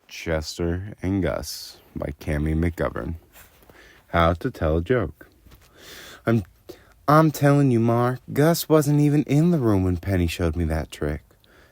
Chester and Gus by Cammie McGovern. How to tell a joke. I'm telling you, Mark, Gus wasn't even in the room when Penny showed me that trick.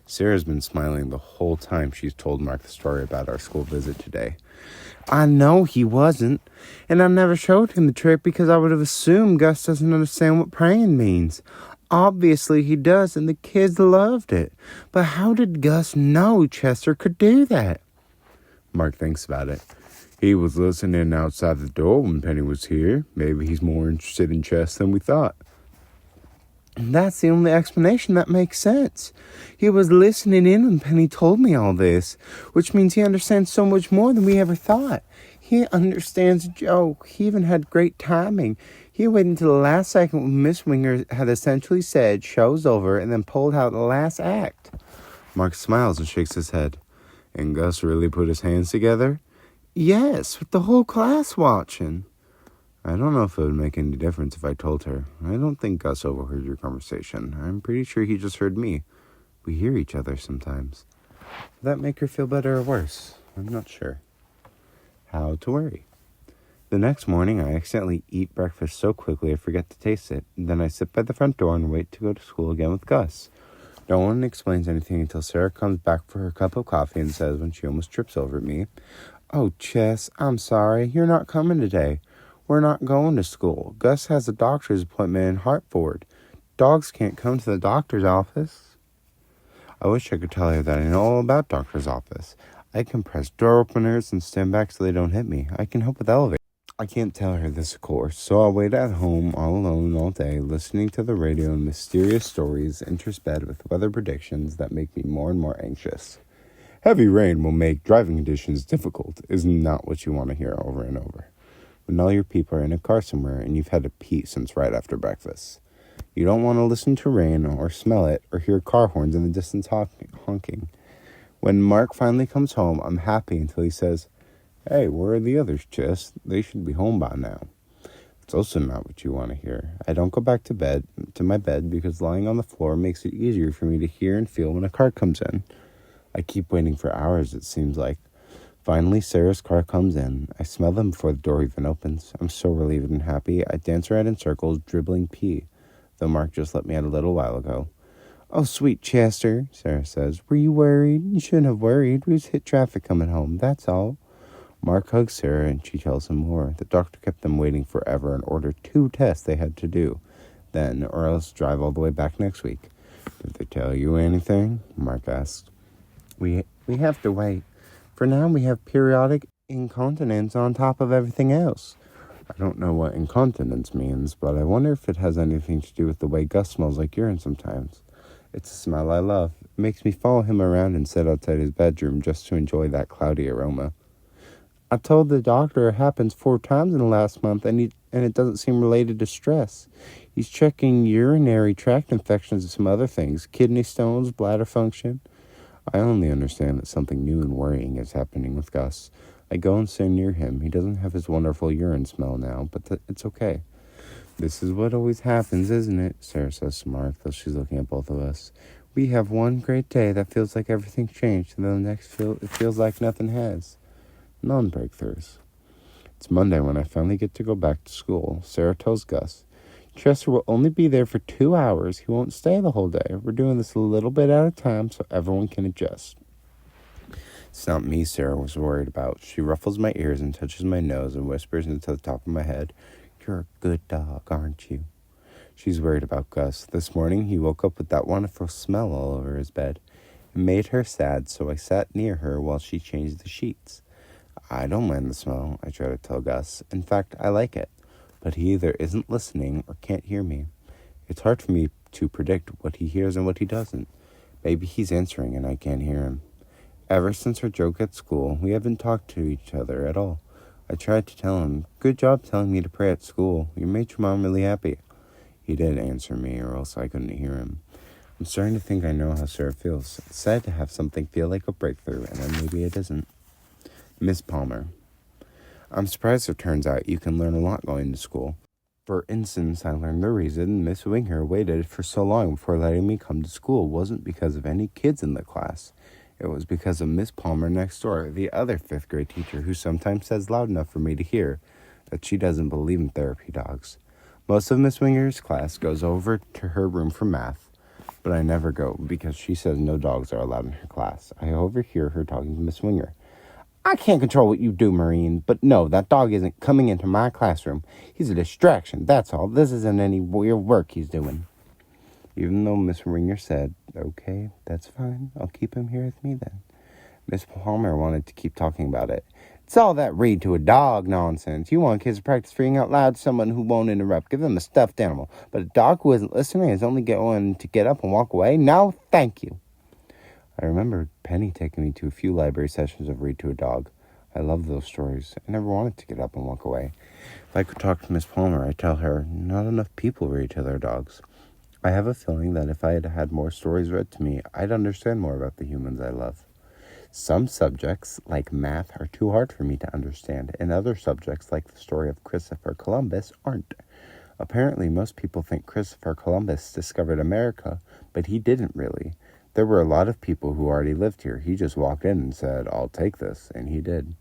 Sarah's been smiling the whole time she's told Mark the story about our school visit today. I know he wasn't, and I never showed him the trick because I would have assumed Gus doesn't understand what praying means. Obviously he does, and the kids loved it. But how did Gus know Chester could do that? Mark thinks about it. He was listening outside the door when Penny was here. Maybe he's more interested in chess than we thought. That's the only explanation that makes sense. He was listening in when Penny told me all this, which means he understands so much more than we ever thought. He understands a joke. He even had great timing. He waited until the last second when Miss Winger had essentially said, "Show's over," and then pulled out the last act. Mark smiles and shakes his head. And Gus really put his hands together? Yes, with the whole class watching. I don't know if it would make any difference if I told her. I don't think Gus overheard your conversation. I'm pretty sure he just heard me. We hear each other sometimes. Would that make her feel better or worse? I'm not sure. How to worry. The next morning, I accidentally eat breakfast so quickly I forget to taste it. Then I sit by the front door and wait to go to school again with Gus. No one explains anything until Sarah comes back for her cup of coffee and says when she almost trips over me, "Oh, Chess, I'm sorry. You're not coming today. We're not going to school. Gus has a doctor's appointment in Hartford. Dogs can't come to the doctor's office." I wish I could tell her that I know all about doctor's office. I can press door openers and stand back so they don't hit me. I can help with elevators. I can't tell her this, of course, so I'll wait at home all alone all day, listening to the radio and mysterious stories interspersed with weather predictions that make me more and more anxious. Heavy rain will make driving conditions difficult is not what you want to hear over and over. When all your people are in a car somewhere and you've had to pee since right after breakfast. You don't want to listen to rain or smell it or hear car horns in the distance honking. When Mark finally comes home, I'm happy until he says, "Hey, where are the others, Chess? They should be home by now." It's also not what you want to hear. I don't go back to my bed because lying on the floor makes it easier for me to hear and feel when a car comes in. I keep waiting for hours, it seems like. Finally, Sarah's car comes in. I smell them before the door even opens. I'm so relieved and happy. I dance around in circles, dribbling pee, though Mark just let me out a little while ago. "Oh, sweet Chester," Sarah says. "Were you worried? You shouldn't have worried. We just hit traffic coming home, that's all." Mark hugs Sarah and she tells him more. The doctor kept them waiting forever and ordered 2 tests they had to do then, or else drive all the way back next week. "Did they tell you anything?" Mark asked. We have to wait. For now, we have periodic incontinence on top of everything else." I don't know what incontinence means, but I wonder if it has anything to do with the way Gus smells like urine sometimes. It's a smell I love. It makes me follow him around and sit outside his bedroom just to enjoy that cloudy aroma. I told the doctor it happens 4 times in the last month, and it doesn't seem related to stress. He's checking urinary tract infections and some other things, kidney stones, bladder function. I only understand that something new and worrying is happening with Gus. I go and sit near him. He doesn't have his wonderful urine smell now, but it's okay. "This is what always happens, isn't it?" Sarah says to Mark, though she's looking at both of us. "We have one great day that feels like everything's changed, and then the next it feels like nothing has." Non-breakthroughs. It's Monday when I finally get to go back to school. Sarah tells Gus, "Chester will only be there for 2 hours. He won't stay the whole day. We're doing this a little bit at a time so everyone can adjust." It's not me Sarah was worried about. She ruffles my ears and touches my nose and whispers into the top of my head, "You're a good dog, aren't you?" She's worried about Gus. This morning he woke up with that wonderful smell all over his bed. It made her sad, so I sat near her while she changed the sheets. I don't mind the smell, I try to tell Gus. In fact, I like it. But he either isn't listening or can't hear me. It's hard for me to predict what he hears and what he doesn't. Maybe he's answering and I can't hear him. Ever since our joke at school, we haven't talked to each other at all. I tried to tell him, "Good job telling me to pray at school. You made your mom really happy." He didn't answer me, or else I couldn't hear him. I'm starting to think I know how Sarah feels. It's sad to have something feel like a breakthrough, and then maybe it isn't. Miss Palmer. I'm surprised it turns out you can learn a lot going to school. For instance, I learned the reason Miss Winger waited for so long before letting me come to school wasn't because of any kids in the class. It was because of Miss Palmer next door, the other fifth grade teacher who sometimes says loud enough for me to hear that she doesn't believe in therapy dogs. Most of Miss Winger's class goes over to her room for math, but I never go because she says no dogs are allowed in her class. I overhear her talking to Miss Winger. I can't control what you do, Marine, but no, that dog isn't coming into my classroom. He's a distraction, that's all. This isn't any weird work he's doing. Even though Miss Winger said, okay, that's fine, I'll keep him here with me then. Miss Palmer wanted to keep talking about it. It's all that read to a dog nonsense. You want kids to practice reading out loud to someone who won't interrupt. Give them a stuffed animal. But a dog who isn't listening is only going to get up and walk away. No, thank you. I remember Penny taking me to a few library sessions of Read to a Dog. I loved those stories. I never wanted to get up and walk away. If I could talk to Miss Palmer, I'd tell her, not enough people read to their dogs. I have a feeling that if I had had more stories read to me, I'd understand more about the humans I love. Some subjects, like math, are too hard for me to understand, and other subjects, like the story of Christopher Columbus, aren't. Apparently, most people think Christopher Columbus discovered America, but he didn't really. There were a lot of people who already lived here. He just walked in and said, I'll take this, and he did.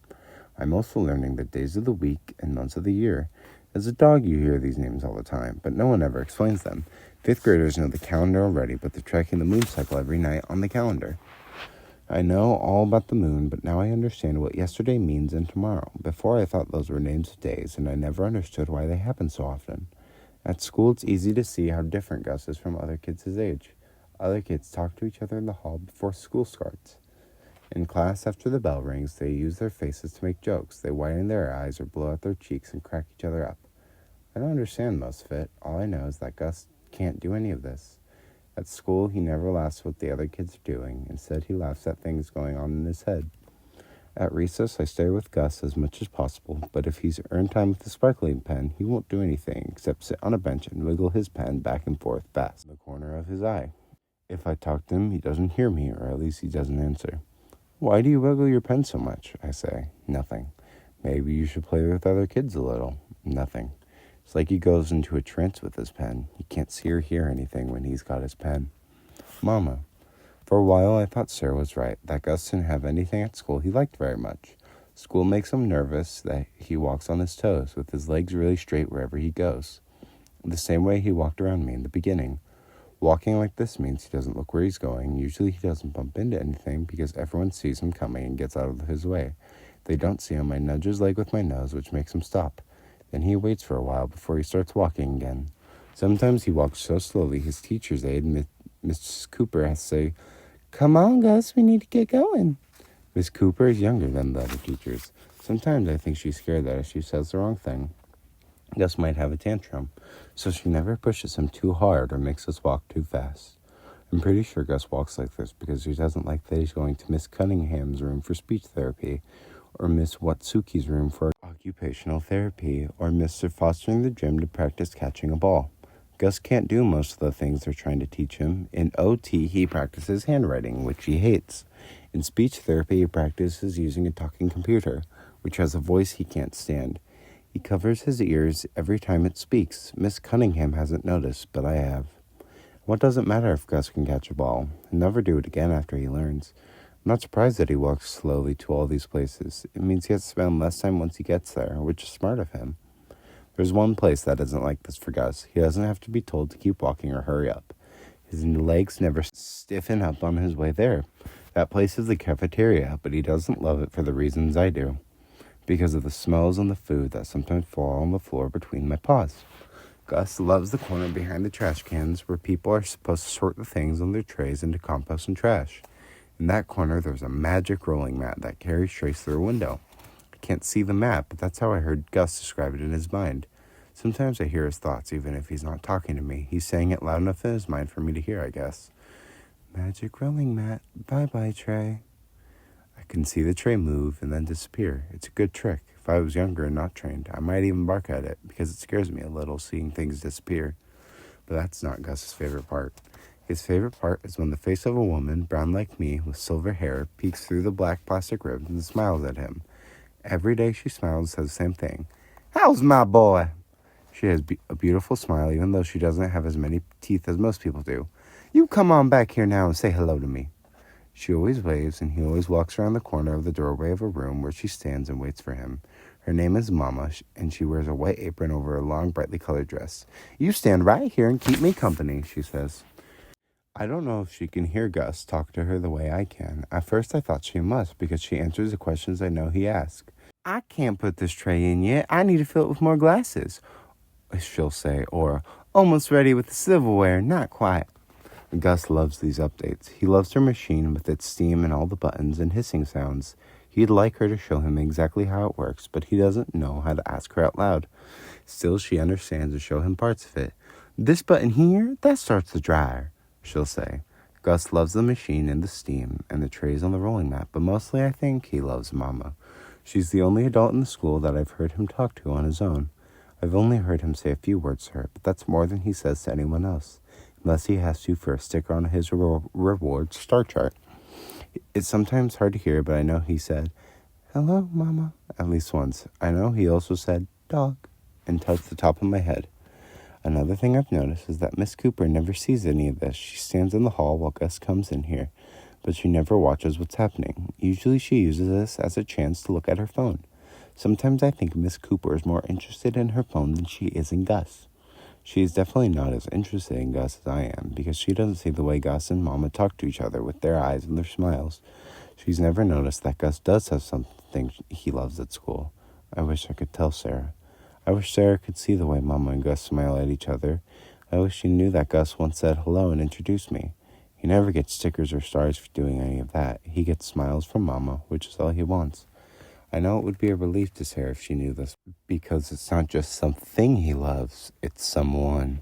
I'm also learning the days of the week and months of the year. As a dog, you hear these names all the time, but no one ever explains them. Fifth graders know the calendar already, but they're tracking the moon cycle every night on the calendar. I know all about the moon, but now I understand what yesterday means and tomorrow. Before, I thought those were names of days, and I never understood why they happen so often. At school, it's easy to see how different Gus is from other kids his age. Other kids talk to each other in the hall before school starts. In class, after the bell rings, they use their faces to make jokes. They widen their eyes or blow out their cheeks and crack each other up. I don't understand most of it. All I know is that Gus can't do any of this. At school, he never laughs what the other kids are doing. Instead, he laughs at things going on in his head. At recess, I stay with Gus as much as possible, but if he's earned time with the sparkling pen, he won't do anything except sit on a bench and wiggle his pen back and forth fast in the corner of his eye. If I talk to him, he doesn't hear me, or at least he doesn't answer. Why do you wiggle your pen so much? I say. Nothing. Maybe you should play with other kids a little. Nothing. It's like he goes into a trance with his pen. He can't see or hear anything when he's got his pen. Mama. For a while, I thought Sarah was right, that Gus didn't have anything at school he liked very much. School makes him nervous that he walks on his toes, with his legs really straight wherever he goes. The same way he walked around me in the beginning. Walking like this means he doesn't look where he's going. Usually he doesn't bump into anything because everyone sees him coming and gets out of his way. If they don't see him, I nudge his leg with my nose, which makes him stop. Then he waits for a while before he starts walking again. Sometimes he walks so slowly his teacher's aide, Miss Cooper, has to say, Come on, Gus, we need to get going. Miss Cooper is younger than the other teachers. Sometimes I think she's scared that if she says the wrong thing, Gus might have a tantrum, so she never pushes him too hard or makes us walk too fast. I'm pretty sure Gus walks like this because he doesn't like that he's going to Miss Cunningham's room for speech therapy, or Miss Watsuki's room for occupational therapy, or Mr. Foster in the gym to practice catching a ball. Gus can't do most of the things they're trying to teach him. In OT, he practices handwriting, which he hates. In speech therapy, he practices using a talking computer, which has a voice he can't stand. He covers his ears every time it speaks. Miss Cunningham hasn't noticed, but I have. What does it matter if Gus can catch a ball? He'll never do it again after he learns. I'm not surprised that he walks slowly to all these places. It means he has to spend less time once he gets there, which is smart of him. There's one place that isn't like this for Gus. He doesn't have to be told to keep walking or hurry up. His legs never stiffen up on his way there. That place is the cafeteria, but he doesn't love it for the reasons I do. Because of the smells and the food that sometimes fall on the floor between my paws. Gus loves the corner behind the trash cans where people are supposed to sort the things on their trays into compost and trash. In that corner, there's a magic rolling mat that carries trays through a window. I can't see the mat, but that's how I heard Gus describe it in his mind. Sometimes I hear his thoughts, even if he's not talking to me. He's saying it loud enough in his mind for me to hear, I guess. Magic rolling mat. Bye-bye, tray. I can see the tray move and then disappear. It's a good trick. If I was younger and not trained, I might even bark at it because it scares me a little seeing things disappear. But that's not Gus's favorite part. His favorite part is when the face of a woman, brown like me, with silver hair, peeks through the black plastic ribs and smiles at him. Every day she smiles and says the same thing. How's my boy? She has a beautiful smile even though she doesn't have as many teeth as most people do. You come on back here now and say hello to me. She always waves, and he always walks around the corner of the doorway of a room where she stands and waits for him. Her name is Mama, and she wears a white apron over a long, brightly colored dress. "You stand right here and keep me company," she says. I don't know if she can hear Gus talk to her the way I can. At first I thought she must, because she answers the questions I know he asks. "I can't put this tray in yet. I need to fill it with more glasses," she'll say, or "almost ready with the silverware, not quite." Gus loves these updates. He loves her machine with its steam and all the buttons and hissing sounds. He'd like her to show him exactly how it works, but he doesn't know how to ask her out loud. Still, she understands to show him parts of it. "This button here, that starts the dryer," she'll say. Gus loves the machine and the steam and the trays on the rolling mat, but mostly I think he loves Mama. She's the only adult in the school that I've heard him talk to on his own. I've only heard him say a few words to her, but that's more than he says to anyone else, unless he has to for a sticker on his reward star chart. It's sometimes hard to hear, but I know he said, "Hello, Mama," at least once. I know he also said, "Dog," and touched the top of my head. Another thing I've noticed is that Miss Cooper never sees any of this. She stands in the hall while Gus comes in here, but she never watches what's happening. Usually she uses this as a chance to look at her phone. Sometimes I think Miss Cooper is more interested in her phone than she is in Gus. She is definitely not as interested in Gus as I am, because she doesn't see the way Gus and Mama talk to each other with their eyes and their smiles. She's never noticed that Gus does have something he loves at school. I wish I could tell Sarah. I wish Sarah could see the way Mama and Gus smile at each other. I wish she knew that Gus once said hello and introduced me. He never gets stickers or stars for doing any of that. He gets smiles from Mama, which is all he wants. I know it would be a relief to Sarah if she knew this, because it's not just something he loves, it's someone.